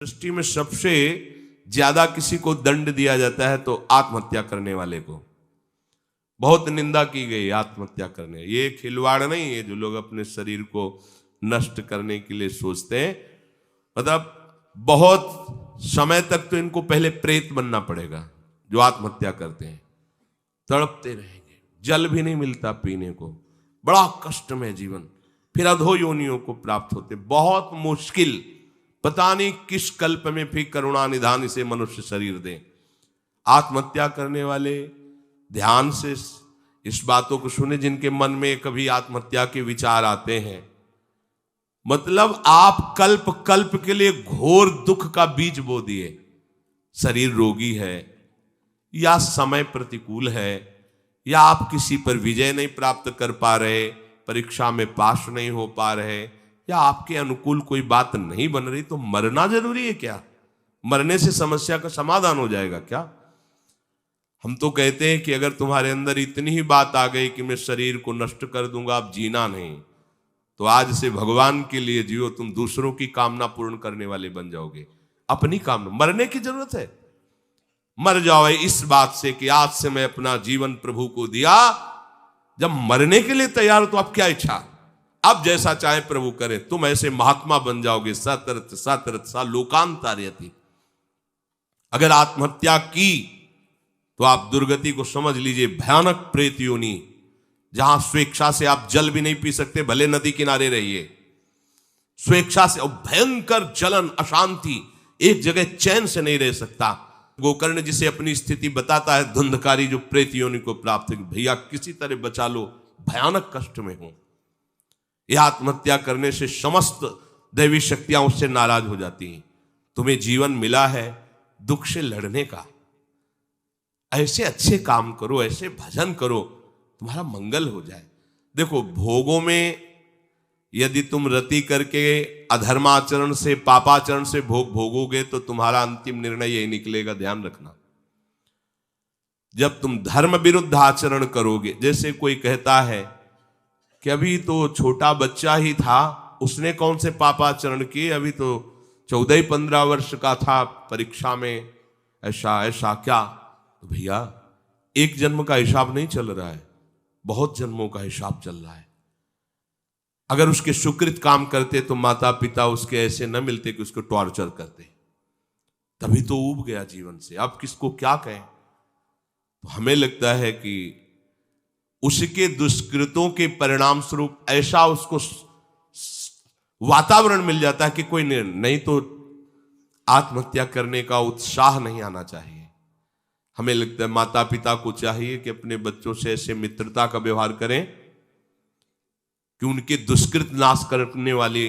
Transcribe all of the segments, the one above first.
सृष्टि में सबसे ज्यादा किसी को दंड दिया जाता है तो आत्महत्या करने वाले को। बहुत निंदा की गई आत्महत्या करने। ये खिलवाड़ नहीं है जो लोग अपने शरीर को नष्ट करने के लिए सोचते हैं। मतलब बहुत समय तक तो इनको पहले प्रेत बनना पड़ेगा। जो आत्महत्या करते हैं तड़पते रहेंगे, जल भी नहीं मिलता पीने को, बड़ा कष्ट में जीवन, फिर अधो योनियों को प्राप्त होते। बहुत मुश्किल, पता नहीं किस कल्प में फिर करुणा निधान से मनुष्य शरीर दे। आत्महत्या करने वाले ध्यान से इस बातों को सुने जिनके मन में कभी आत्महत्या के विचार आते हैं। मतलब आप कल्प कल्प के लिए घोर दुख का बीज बो दिए। शरीर रोगी है, या समय प्रतिकूल है, या आप किसी पर विजय नहीं प्राप्त कर पा रहे, परीक्षा में पास नहीं हो पा रहे, या आपके अनुकूल कोई बात नहीं बन रही, तो मरना जरूरी है क्या? मरने से समस्या का समाधान हो जाएगा क्या? हम तो कहते हैं कि अगर तुम्हारे अंदर इतनी ही बात आ गई कि मैं शरीर को नष्ट कर दूंगा, अब जीना नहीं, तो आज से भगवान के लिए जियो। तुम दूसरों की कामना पूर्ण करने वाले बन जाओगे। अपनी कामना, मरने की जरूरत है, मर जाओ इस बात से कि आज से मैं अपना जीवन प्रभु को दिया। जब मरने के लिए तैयार हो तो अब क्या इच्छा? अब जैसा चाहे प्रभु करे। तुम ऐसे महात्मा बन जाओगे। सतरत सतरत सा लोकांतार्यति। अगर आत्महत्या की तो आप दुर्गति को समझ लीजिए। भयानक प्रेत योनि, जहां स्वेच्छा से आप जल भी नहीं पी सकते, भले नदी किनारे रहिए, स्वेच्छा से, और भयंकर जलन, अशांति, एक जगह चैन से नहीं रह सकता। गोकर्ण जिसे अपनी स्थिति बताता है, धुंधकारी जो प्रेत योनि को प्राप्त है, भैया किसी तरह बचा लो, भयानक कष्ट में हो। यह आत्महत्या करने से समस्त दैवी शक्तियां उससे नाराज हो जाती हैं। तुम्हें जीवन मिला है दुख से लड़ने का। ऐसे अच्छे काम करो, ऐसे भजन करो, तुम्हारा मंगल हो जाए। देखो, भोगों में यदि तुम रति करके अधर्माचरण से, पापाचरण से भोग भोगोगे तो तुम्हारा अंतिम निर्णय यही निकलेगा, ध्यान रखना। जब तुम धर्म विरुद्ध आचरण करोगे, जैसे कोई कहता है कि अभी तो छोटा बच्चा ही था, उसने कौन से पापाचरण किए, अभी तो 14-15 वर्ष का था, परीक्षा में ऐसा ऐसा क्या? तो भैया, एक जन्म का हिसाब नहीं चल रहा है, बहुत जन्मों का हिसाब चल रहा है। अगर उसके सुकृत काम करते तो माता पिता उसके ऐसे न मिलते कि उसको टॉर्चर करते, तभी तो ऊब गया जीवन से। अब किसको क्या कहें? तो हमें लगता है कि उसके दुष्कृतों के परिणाम स्वरूप ऐसा उसको वातावरण मिल जाता है कि कोई नहीं तो आत्महत्या करने का उत्साह नहीं आना चाहिए। हमें लगता है माता पिता को चाहिए कि अपने बच्चों से ऐसे मित्रता का व्यवहार करें कि उनके दुष्कृत नाश करने वाली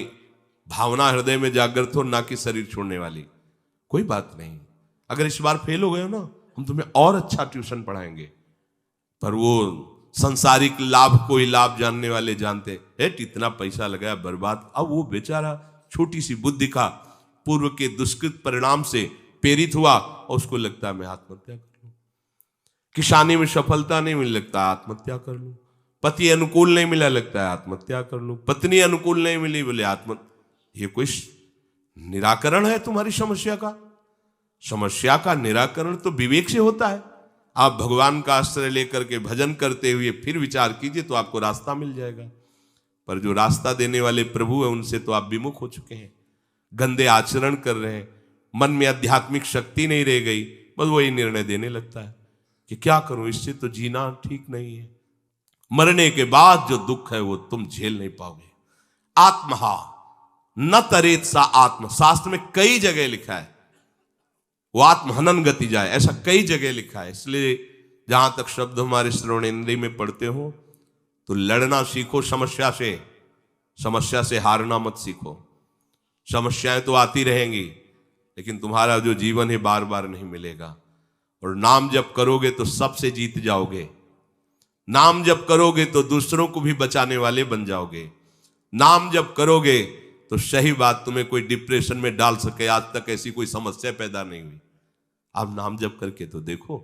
भावना हृदय में जागृत हो, ना कि शरीर छोड़ने वाली। कोई बात नहीं, अगर इस बार फेल हो गए हो ना, हम तुम्हें और अच्छा ट्यूशन पढ़ाएंगे। पर वो संसारिक लाभ को ही लाभ जानने वाले जानते हैं, इतना पैसा लगाया बर्बाद। अब वो बेचारा छोटी सी बुद्धि का पूर्व के दुष्कृत परिणाम से प्रेरित हुआ और उसको लगता है मैं आत्महत्या कर लूं। किसानी में सफलता नहीं मिल, लगता आत्महत्या कर लूं। पति अनुकूल नहीं मिला, लगता है आत्महत्या कर लूं। पत्नी अनुकूल नहीं मिली, बोले ये कोई निराकरण है तुम्हारी समस्या का? समस्या का निराकरण तो विवेक से होता है। आप भगवान का आश्रय लेकर के भजन करते हुए फिर विचार कीजिए तो आपको रास्ता मिल जाएगा। पर जो रास्ता देने वाले प्रभु है, उनसे तो आप विमुख हो चुके हैं, गंदे आचरण कर रहे हैं, मन में आध्यात्मिक शक्ति नहीं रह गई, बस वही निर्णय देने लगता है कि क्या करूं, इससे तो जीना ठीक नहीं है। मरने के बाद जो दुख है वो तुम झेल नहीं पाओगे। आत्महा न तरेत सा आत्म, शास्त्र में कई जगह लिखा है, वो आत्महनन गति जाए, ऐसा कई जगह लिखा है। इसलिए जहां तक शब्द हमारे श्रवणेन्द्रिय में पढ़ते हो तो लड़ना सीखो समस्या से हारना मत सीखो। समस्याएं तो आती रहेंगी, लेकिन तुम्हारा जो जीवन है बार बार नहीं मिलेगा। और नाम जप करोगे तो सबसे जीत जाओगे। नाम जप करोगे तो दूसरों को भी बचाने वाले बन जाओगे। नाम जप करोगे तो सही बात, तुम्हें कोई डिप्रेशन में डाल सके, आज तक ऐसी कोई समस्या पैदा नहीं हुई। आप नाम जप करके तो देखो।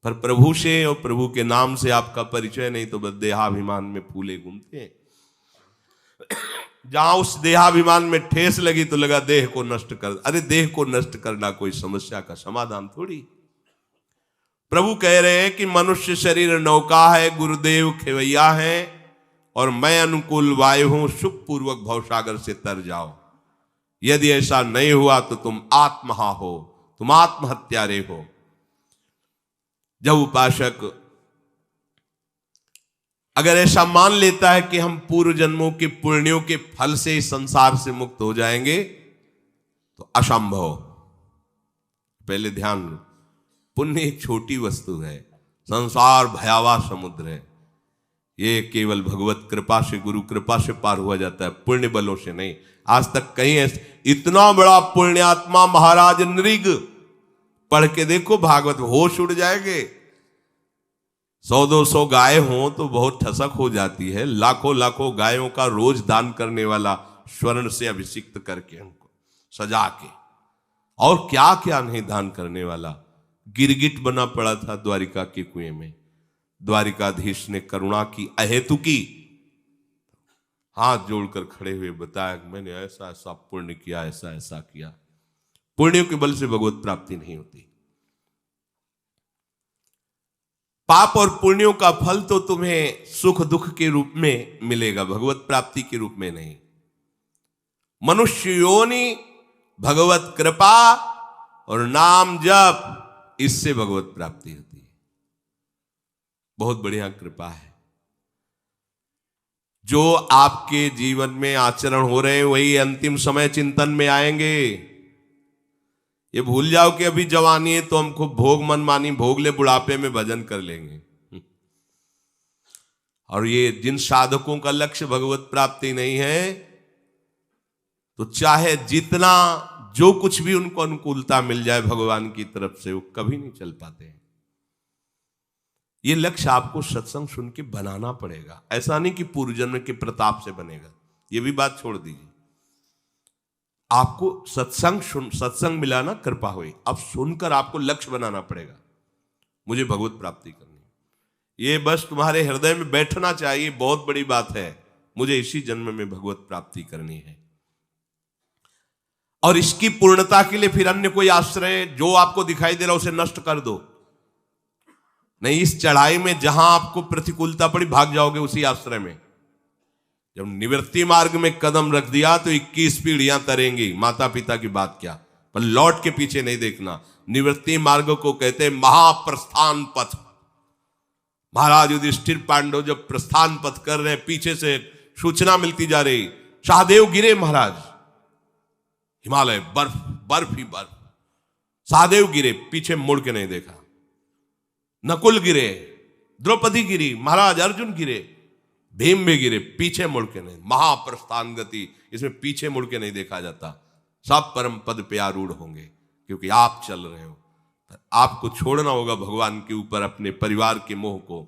पर प्रभु से और प्रभु के नाम से आपका परिचय नहीं तो बस देहाभिमान में फूले घूमते हैं। जहां उस देहाभिमान में ठेस लगी तो लगा देह को नष्ट कर। अरे देह को नष्ट करना कोई समस्या का समाधान थोड़ी। प्रभु कह रहे हैं कि मनुष्य शरीर नौका है, गुरुदेव खेवैया है और मैं अनुकूल वायु हूं, सुख पूर्वक भवसागर से तर जाओ। यदि ऐसा नहीं हुआ तो तुम आत्महा हो, तुम आत्महत्यारे हो। जब उपासक अगर ऐसा मान लेता है कि हम पूर्व जन्मों के पुण्यों के फल से इस संसार से मुक्त हो जाएंगे तो असंभव। पहले ध्यान, पुण्य एक छोटी वस्तु है, संसार भयावह समुद्र है। ये केवल भगवत कृपा से, गुरु कृपा से पार हुआ जाता है, पुण्य बलों से नहीं। आज तक कहीं ऐसे इतना बड़ा पुण्यात्मा महाराज नृग, पढ़ के देखो भागवत, होश उड़ जाएंगे। 100-200 गाय हो तो बहुत ठसक हो जाती है, लाखों लाखों गायों का रोज दान करने वाला, स्वर्ण से अभिषिक्त करके उनको सजा के, और क्या क्या नहीं दान करने वाला। गिरगिट बना पड़ा था द्वारिका के कुएं में, द्वारिकाधीश ने करुणा की अहेतुकी, हाथ जोड़कर खड़े हुए बताया मैंने ऐसा ऐसा पुण्य किया, ऐसा ऐसा किया। पुण्यों के बल से भगवत प्राप्ति नहीं होती। पाप और पुण्यों का फल तो तुम्हें सुख दुख के रूप में मिलेगा, भगवत प्राप्ति के रूप में नहीं। मनुष्य योनि, भगवत कृपा और नाम जप, इससे भगवत प्राप्ति होती है। बहुत बढ़िया कृपा है। जो आपके जीवन में आचरण हो रहे हैं वही अंतिम समय चिंतन में आएंगे। ये भूल जाओ कि अभी जवानी है तो हम खूब भोग मनमानी भोग ले, बुढ़ापे में भजन कर लेंगे। और ये जिन साधकों का लक्ष्य भगवत प्राप्ति नहीं है, तो चाहे जितना जो कुछ भी उनको अनुकूलता मिल जाए भगवान की तरफ से, वो कभी नहीं चल पाते हैं। ये लक्ष्य आपको सत्संग सुन के बनाना पड़ेगा। ऐसा नहीं कि पूर्व जन्म के प्रताप से बनेगा, ये भी बात छोड़ दीजिए। आपको सत्संग मिला ना, कृपा हुई, अब सुनकर आपको लक्ष्य बनाना पड़ेगा, मुझे भगवत प्राप्ति करनी। ये बस तुम्हारे हृदय में बैठना चाहिए, बहुत बड़ी बात है, मुझे इसी जन्म में भगवत प्राप्ति करनी है। और इसकी पूर्णता के लिए फिर अन्य कोई आश्रय जो आपको दिखाई दे रहा उसे नष्ट कर दो। नहीं, इस चढ़ाई में जहां आपको प्रतिकूलता पड़ी भाग जाओगे उसी आश्रय में। जब निवृत्ति मार्ग में कदम रख दिया तो 21 पीढ़ियां तरेंगी, माता पिता की बात क्या, पर लौट के पीछे नहीं देखना। निवृत्ति मार्ग को कहते हैं महाप्रस्थान पथ। महाराज युधिष्ठिर पांडव जब प्रस्थान पथ कर रहे हैं, पीछे से सूचना मिलती जा रही, सहदेव गिरे महाराज, हिमालय बर्फ बर्फ ही बर्फ। सहदेव गिरे, पीछे मुड़ के नहीं देखा। नकुल गिरे, द्रौपदी गिरी, महाराज अर्जुन गिरे, भीम भी गिरे, पीछे मुड़ के नहीं। महाप्रस्थान गति, इसमें पीछे मुड़ के नहीं देखा जाता। सब परम पद पे आरूढ़ होंगे, क्योंकि आप चल रहे हो। आपको छोड़ना होगा भगवान के ऊपर अपने परिवार के मोह को,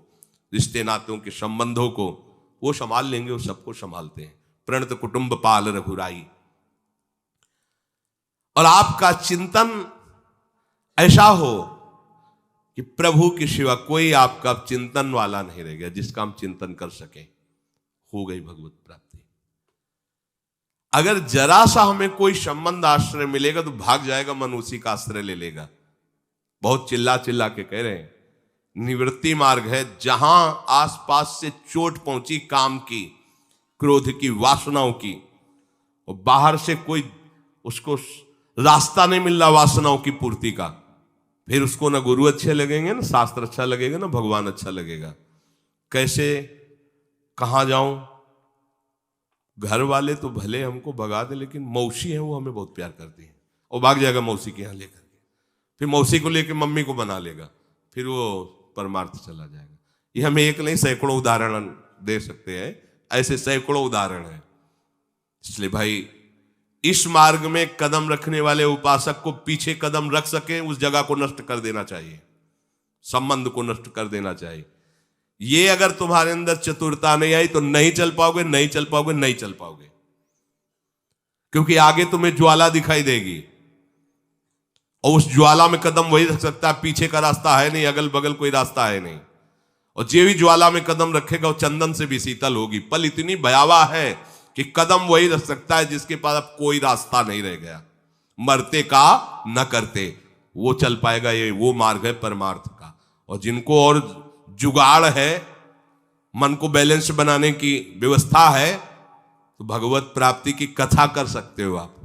रिश्ते नातों के संबंधों को। वो संभाल लेंगे, वो सबको संभालते हैं। प्रणत कुटुंब पाल रघुराई। और आपका चिंतन ऐसा हो कि प्रभु के सिवा कोई आपका चिंतन वाला नहीं रह गया जिसका हम चिंतन कर सके, हो गई भगवत प्राप्ति। अगर जरा सा हमें कोई संबंध आश्रय मिलेगा तो भाग जाएगा मन, उसी का आश्रय ले लेगा। बहुत चिल्ला चिल्ला के कह रहे हैं, निवृत्ति मार्ग है, जहां आसपास से चोट पहुंची काम की, क्रोध की, वासनाओं की, और बाहर से कोई उसको रास्ता नहीं मिल रहा वासनाओं की पूर्ति का, फिर उसको ना गुरु अच्छे लगेंगे, ना शास्त्र अच्छा लगेगा, ना भगवान अच्छा लगेगा। कैसे, कहां जाऊं? घर वाले तो भले हमको भगा दे, लेकिन मौसी है वो हमें बहुत प्यार करती है, और भाग जाएगा मौसी के यहां लेकर के। फिर मौसी को लेकर मम्मी को बना लेगा, फिर वो परमार्थ चला जाएगा। ये हम एक नहीं सैकड़ों उदाहरण दे सकते हैं, ऐसे सैकड़ों उदाहरण हैं। इसलिए भाई, इस मार्ग में कदम रखने वाले उपासक को पीछे कदम रख सके, उस जगह को नष्ट कर देना चाहिए, संबंध को नष्ट कर देना चाहिए। ये अगर तुम्हारे अंदर चतुरता नहीं आई तो नहीं चल पाओगे, नहीं चल पाओगे, नहीं चल पाओगे। क्योंकि आगे तुम्हें ज्वाला दिखाई देगी, और उस ज्वाला में कदम वही रख सकता है, पीछे का रास्ता है नहीं, अगल बगल कोई रास्ता है नहीं। और जो भी ज्वाला में कदम रखेगा वो चंदन से भी शीतल होगी। पल इतनी भयावह है कि कदम वही रख सकता है जिसके पास अब कोई रास्ता नहीं रह गया, मरते का न करते, वो चल पाएगा। ये वो मार्ग है परमार्थ का। और जिनको और जुगाड़ है, मन को बैलेंस बनाने की व्यवस्था है, तो भगवत प्राप्ति की कथा कर सकते हो आप,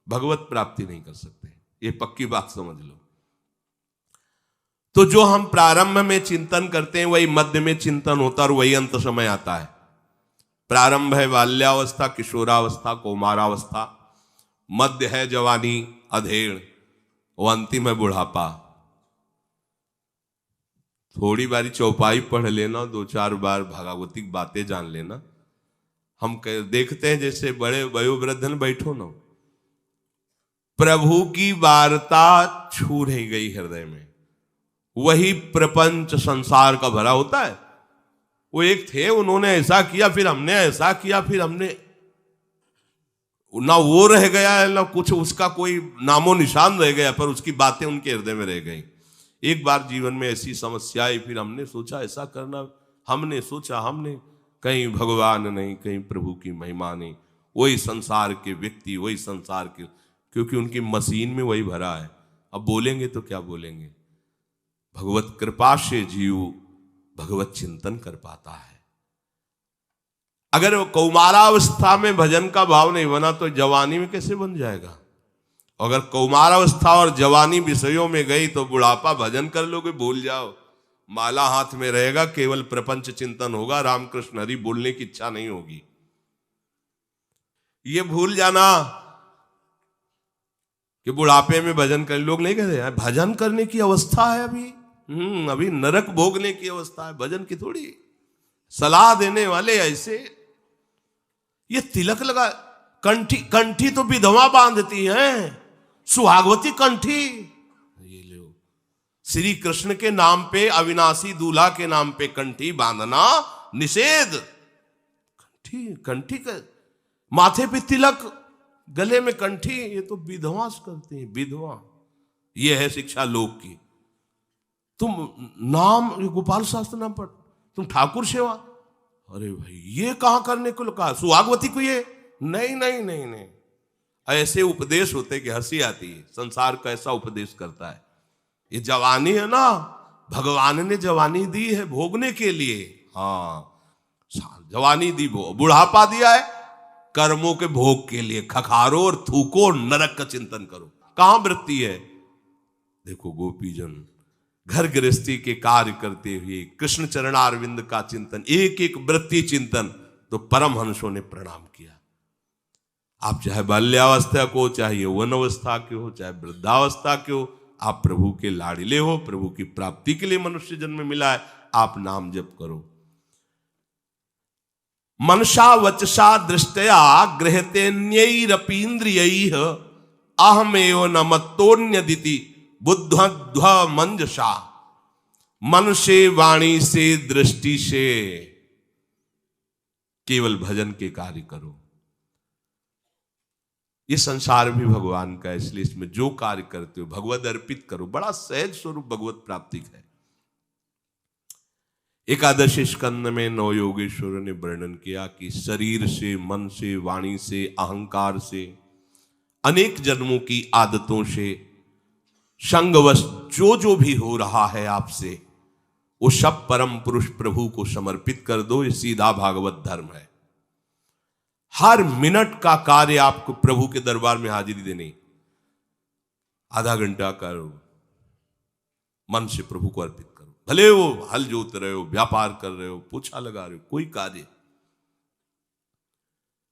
भगवत प्राप्ति नहीं कर सकते, ये पक्की बात समझ लो। तो जो हम प्रारंभ में चिंतन करते हैं वही मध्य में चिंतन होता है और वही अंत समय आता है। प्रारंभ है बाल्यावस्था, किशोरावस्था, कौमारावस्था, मध्य है जवानी, अधेड़, और अंतिम है बुढ़ापा। थोड़ी बारी चौपाई पढ़ लेना, 2-4 बार भागवतिक बातें जान लेना। हम देखते हैं जैसे बड़े वयोवृद्धन बैठो ना, प्रभु की वार्ता छू नहीं गई हृदय में, वही प्रपंच संसार का भरा होता है। वो एक थे, उन्होंने ऐसा किया, फिर हमने ऐसा किया, फिर हमने, ना वो रह गया ना कुछ उसका कोई नामो निशान रह गया, पर उसकी बातें उनके हृदय में रह गई। एक बार जीवन में ऐसी समस्या आई, फिर हमने सोचा ऐसा करना, हमने सोचा, हमने कहीं भगवान नहीं, कहीं प्रभु की महिमा नहीं, वही संसार के व्यक्ति, वही संसार के, क्योंकि उनकी मशीन में वही भरा है। अब बोलेंगे तो क्या बोलेंगे। भगवत कृपा से जीव भगवत चिंतन कर पाता है। अगर वो कौमारावस्था में भजन का भाव नहीं बना तो जवानी में कैसे बन जाएगा। अगर कौमारावस्था और जवानी विषयों में गई तो बुढ़ापा भजन कर लोगे, भूल जाओ, माला हाथ में रहेगा, केवल प्रपंच चिंतन होगा, रामकृष्ण हरि बोलने की इच्छा नहीं होगी। ये भूल जाना कि बुढ़ापे में भजन कर, लोग नहीं कहते यार भजन करने की अवस्था है अभी, अभी नरक भोगने की अवस्था है, भजन की थोड़ी। सलाह देने वाले ऐसे, ये तिलक लगा, कंठी, कंठी तो विधवा बांधती हैं, सुहागवती कंठी। ये लो, श्री कृष्ण के नाम पे, अविनाशी दूल्हा के नाम पे कंठी बांधना निषेध। कंठी, कंठी का माथे पे तिलक, गले में कंठी, ये तो विधवा करते हैं, विधवा। ये है शिक्षा लोक की। तुम नाम, गोपाल शास्त्र नाम पढ़, तुम ठाकुर सेवा, अरे भाई ये कहां करने को कहा, सुहागवती को ये नहीं नहीं नहीं नहीं। ऐसे उपदेश होते कि हंसी आती है, संसार का ऐसा उपदेश करता है। ये जवानी है ना, भगवान ने जवानी दी है भोगने के लिए। हाँ, जवानी दी, बुढ़ापा दिया है कर्मों के भोग के लिए। खखारो और थूको और नरक का चिंतन करो। कहां वृत्ति है। देखो गोपीजन घर गृहस्थी के कार्य करते हुए कृष्ण चरणारविंद का चिंतन, एक एक वृत्ति चिंतन, तो परमहंसों ने प्रणाम किया। आप चाहे बाल्यावस्था को, चाहे यौवन अवस्था के हो, चाहे वृद्धावस्था के हो, आप प्रभु के लाडिले हो, प्रभु की प्राप्ति के लिए मनुष्य जन्म मिला है, आप नाम जप करो। मनसा वचसा दृष्टया गृहतेन्यैरपीन्द्रियैः अहमेव न मत्तोन्यदिति बुद्धध्व मंजसा। मन से, वाणी से, दृष्टि से केवल भजन के कार्य करो। ये संसार भी भगवान का है, इसलिए इसमें जो कार्य करते हो भगवद अर्पित करो। बड़ा सहज स्वरूप भगवत प्राप्ति है। एकादश स्कंद में 9 योगेश्वरों ने वर्णन किया कि शरीर से, मन से, वाणी से, अहंकार से, अनेक जन्मों की आदतों से, संगवश जो भी हो रहा है आपसे, वो सब परम पुरुष प्रभु को समर्पित कर दो। ये सीधा भागवत धर्म है। हर मिनट का कार्य आपको प्रभु के दरबार में हाजिरी देनी। आधा घंटा करो, मन से प्रभु को अर्पित करो। भले वो हल जोत रहे हो, व्यापार कर रहे हो, पोछा लगा रहे हो, कोई कार्य,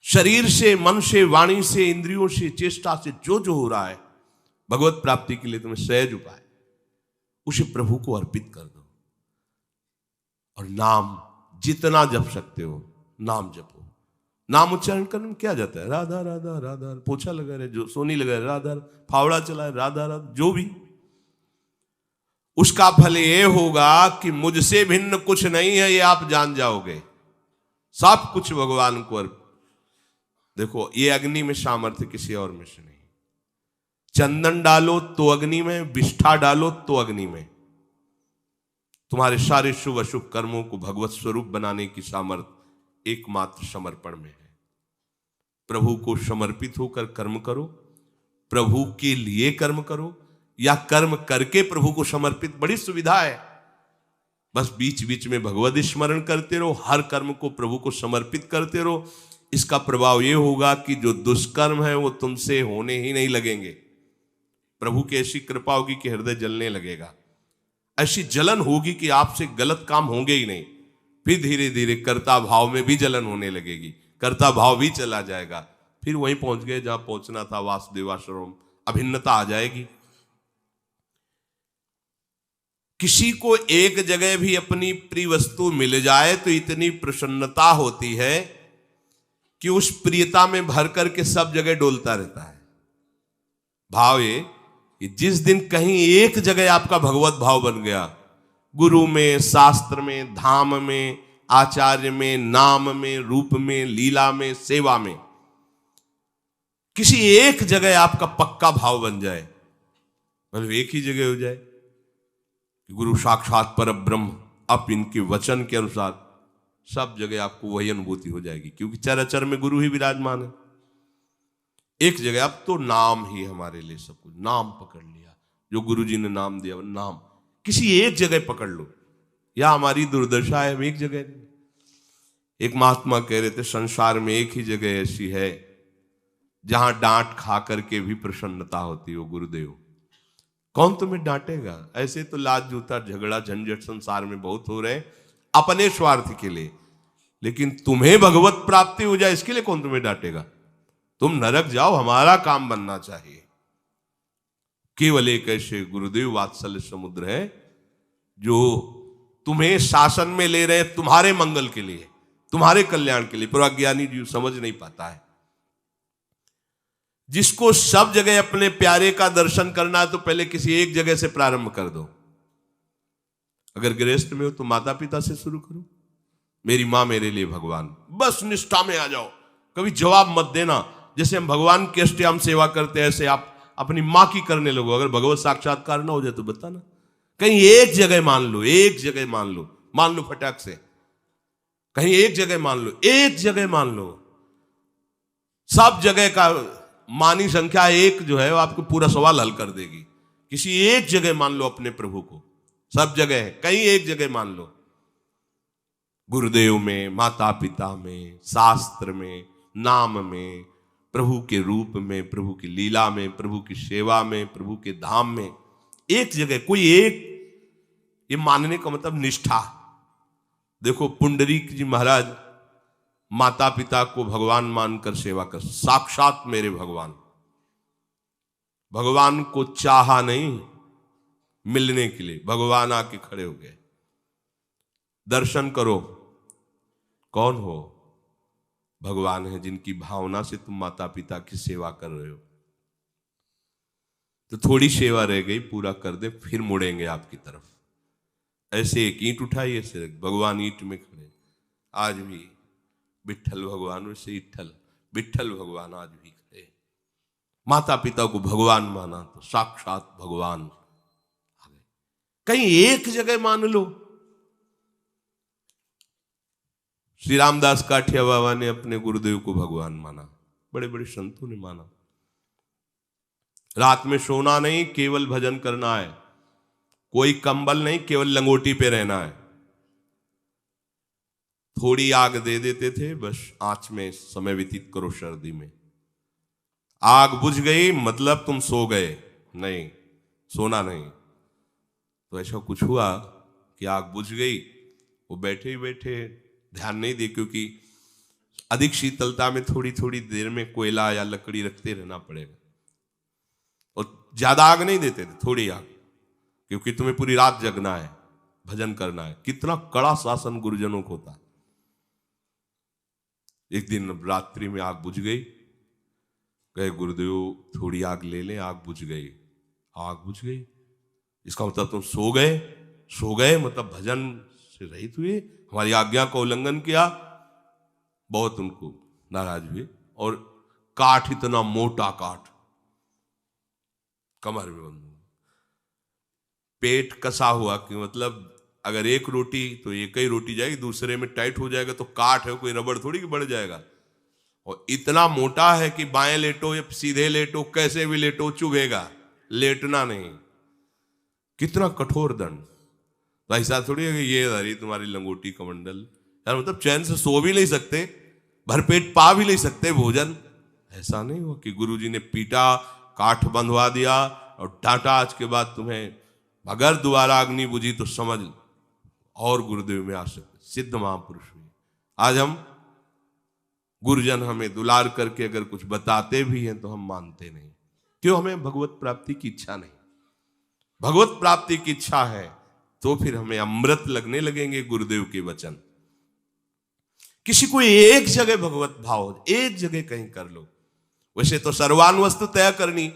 शरीर से, मन से, वाणी से, इंद्रियों से, चेष्टा से जो हो रहा है भगवत प्राप्ति के लिए तुम्हें सहज उपाय, उसे प्रभु को अर्पित कर दो। और नाम जितना जप सकते हो नाम जपो। नाम उच्चारण करने में क्या जाता है, राधा राधा राधा, पोछा लगा रहे, जो सोनी लगा रहे राधा, फावड़ा चलाए राधा राधा, जो भी, उसका फल ये होगा कि मुझसे भिन्न कुछ नहीं है, ये आप जान जाओगे। सब कुछ भगवान को अर्पित। देखो ये अग्नि में सामर्थ्य किसी और में से नहीं। चंदन डालो तो अग्नि में, विष्ठा डालो तो अग्नि में। तुम्हारे सारे शुभ अशुभ कर्मों को भगवत स्वरूप बनाने की सामर्थ्य एकमात्र समर्पण में है। प्रभु को समर्पित होकर कर्म करो, प्रभु के लिए कर्म करो, या कर्म करके प्रभु को समर्पित, बड़ी सुविधा है। बस बीच बीच में भगवत स्मरण करते रहो, हर कर्म को प्रभु को समर्पित करते रहो। इसका प्रभाव ये होगा कि जो दुष्कर्म है वो तुमसे होने ही नहीं लगेंगे। प्रभु की ऐसी कृपा होगी कि हृदय जलने लगेगा, ऐसी जलन होगी कि आपसे गलत काम होंगे ही नहीं। फिर धीरे धीरे कर्ता भाव में भी जलन होने लगेगी, कर्ता भाव भी चला जाएगा। फिर वहीं पहुंच गए जहां पहुंचना था, वासुदेवाश्रम, अभिन्नता आ जाएगी। किसी को एक जगह भी अपनी प्रिय वस्तु मिल जाए तो इतनी प्रसन्नता होती है कि उस प्रियता में भर करके सब जगह डोलता रहता है। भाव ये कि जिस दिन कहीं एक जगह आपका भगवत भाव बन गया, गुरु में, शास्त्र में, धाम में, आचार्य में, नाम में, रूप में, लीला में, सेवा में, किसी एक जगह आपका पक्का भाव बन जाए, मतलब एक ही जगह हो जाए, गुरु साक्षात पर ब्रह्म, अब इनके वचन के अनुसार सब जगह आपको वही अनुभूति हो जाएगी, क्योंकि चराचर में गुरु ही विराजमान है। एक जगह अब तो नाम ही हमारे लिए सब कुछ, नाम पकड़ लिया, जो गुरु जी ने नाम दिया, नाम किसी एक जगह पकड़ लो। या हमारी दुर्दशा है, हम एक जगह नहीं। एक महात्मा कह रहे थे, संसार में एक ही जगह ऐसी है जहां डांट खा करके भी प्रसन्नता होती हो, गुरुदेव। कौन तुम्हें डांटेगा? ऐसे तो लाज जूता झगड़ा झंझट संसार में बहुत हो रहे अपने स्वार्थ के लिए, लेकिन तुम्हें भगवत प्राप्ति हो जाए इसके लिए कौन तुम्हें डांटेगा? तुम नरक जाओ, हमारा काम बनना चाहिए। केवल एक ऐसे गुरुदेव वात्सल्य समुद्र है जो तुम्हें शासन में ले रहे हैं तुम्हारे मंगल के लिए, तुम्हारे कल्याण के लिए। पर अज्ञानी जीव समझ नहीं पाता है। जिसको सब जगह अपने प्यारे का दर्शन करना है तो पहले किसी एक जगह से प्रारंभ कर दो। अगर गृहस्थ में हो तो माता पिता से शुरू करो, मेरी मां मेरे लिए भगवान, बस निष्ठा में आ जाओ, कभी जवाब मत देना। जैसे हम भगवान के अष्टयाम सेवा करते हैं ऐसे आप अपनी मां की करने लगो। अगर भगवत साक्षात्कार ना हो जाए तो बताना। कहीं एक जगह मान लो, एक जगह मान लो फटाक से, कहीं एक जगह मान लो, एक जगह मान लो। सब जगह का मानी संख्या एक जो है वो आपको पूरा सवाल हल कर देगी। किसी एक जगह मान लो अपने प्रभु को, सब जगह है, कहीं एक जगह मान लो। गुरुदेव में, माता पिता में, शास्त्र में, नाम में, प्रभु के रूप में, प्रभु की लीला में, प्रभु की सेवा में, प्रभु के धाम में, एक जगह कोई एक। ये मानने का मतलब निष्ठा। देखो पुंडरीक जी महाराज माता पिता को भगवान मानकर सेवा कर, साक्षात मेरे भगवान। भगवान को चाहा नहीं मिलने के लिए, भगवान आके खड़े हो गए। दर्शन करो, कौन हो? भगवान है, जिनकी भावना से तुम माता पिता की सेवा कर रहे हो। तो थोड़ी सेवा रह गई, पूरा कर दे, फिर मुड़ेंगे आपकी तरफ। ऐसे एक ईंट उठाइए से भगवान ईंट में खड़े। आज भी विठ्ठल भगवान, वैसे विठ्ठल भगवान आज भी खड़े। माता पिता को भगवान माना तो साक्षात भगवान आ गए। कहीं एक जगह मान लो। श्री रामदास काठिया बाबा ने अपने गुरुदेव को भगवान माना, बड़े बड़े संतों ने माना। रात में सोना नहीं, केवल भजन करना है। कोई कंबल नहीं, केवल लंगोटी पे रहना है। थोड़ी आग दे देते थे, बस आंच में समय व्यतीत करो। सर्दी में आग बुझ गई मतलब तुम सो गए, नहीं सोना नहीं। तो ऐसा कुछ हुआ कि आग बुझ गई, वो बैठे ही बैठे ध्यान नहीं दे, क्योंकि अधिक शीतलता में थोड़ी थोड़ी देर में कोयला या लकड़ी रखते रहना पड़ेगा। और ज्यादा आग नहीं देते थे, थोड़ी आग, क्योंकि तुम्हें पूरी रात जगना है, भजन करना है। कितना कड़ा शासन गुरुजनों को होता। एक दिन रात्रि में आग बुझ गई, कहे गुरुदेव थोड़ी आग ले लें, आग बुझ गई। आग बुझ गई इसका मतलब तुम सो गए मतलब भजन से रहित हुए, हमारी आज्ञा का उल्लंघन किया। बहुत उनको नाराज हुए। और काठ, इतना मोटा काठ कमर में बंद, पेट कसा हुआ कि मतलब अगर एक रोटी तो एक ही रोटी जाएगी, दूसरे में टाइट हो जाएगा तो काठ है, कोई रबड़ थोड़ी कि बढ़ जाएगा। और इतना मोटा है कि बाएं लेटो या सीधे लेटो, कैसे भी लेटो, चुभेगा, लेटना नहीं। कितना कठोर दंड। तो ऐसा थोड़ी है कि ये धरी तुम्हारी लंगोटी कमंडल, यार मतलब चैन से सो भी नहीं सकते, भरपेट पा भी नहीं सकते भोजन। ऐसा नहीं हो कि गुरुजी ने पीटा, काठ बंधवा दिया और डांटा, आज के बाद तुम्हें अगर दोबारा अग्नि बुझी तो समझ और गुरुदेव में आ सकते। सिद्ध महापुरुष हुए। आज हम गुरुजन हमें दुलार करके अगर कुछ बताते भी हैं तो हम मानते नहीं। क्यों? हमें भगवत प्राप्ति की इच्छा नहीं। भगवत प्राप्ति की इच्छा है तो फिर हमें अमृत लगने लगेंगे गुरुदेव के वचन। किसी को एक जगह भगवत भाव हो, एक जगह कहीं कर लो। वैसे तो सर्वान वस्तु तय करनी,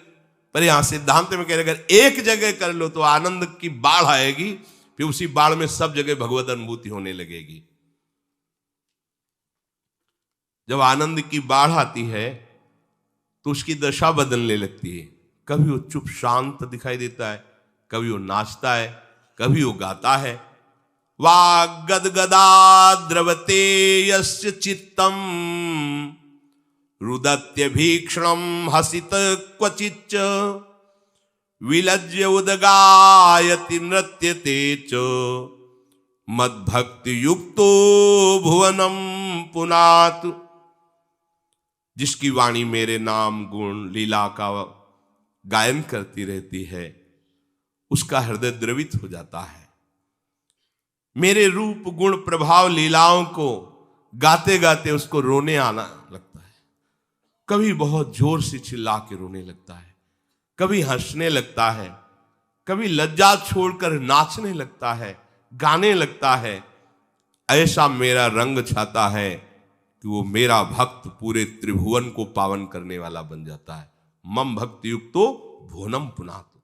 पर यहां सिद्धांत में कह रहे अगर एक जगह कर लो तो आनंद की बाढ़ आएगी, फिर उसी बाढ़ में सब जगह भगवत अनुभूति होने लगेगी। जब आनंद की बाढ़ आती है तो उसकी दशा बदलने लगती है। कभी वो चुप शांत दिखाई देता है, कभी वो नाचता है, कभी वो गाता है। वाग्गदगदा द्रवते यस्य चित्तम रुदत्य भीक्षणम हसित क्वचिच्च विलज्य उदगायति नृत्यते च मद्भक्ति युक्तो भुवनम पुनातु। जिसकी वाणी मेरे नाम गुण लीला का गायन करती रहती है, उसका हृदय द्रवित हो जाता है। मेरे रूप गुण प्रभाव लीलाओं को गाते गाते उसको रोने आना लगता है। कभी बहुत जोर से चिल्ला के रोने लगता है, कभी हंसने लगता है, कभी लज्जा छोड़कर नाचने लगता है, गाने लगता है। ऐसा मेरा रंग छाता है कि वो मेरा भक्त पूरे त्रिभुवन को पावन करने वाला बन जाता है। मम भक्ति युक्तो भुवनम पुनातु।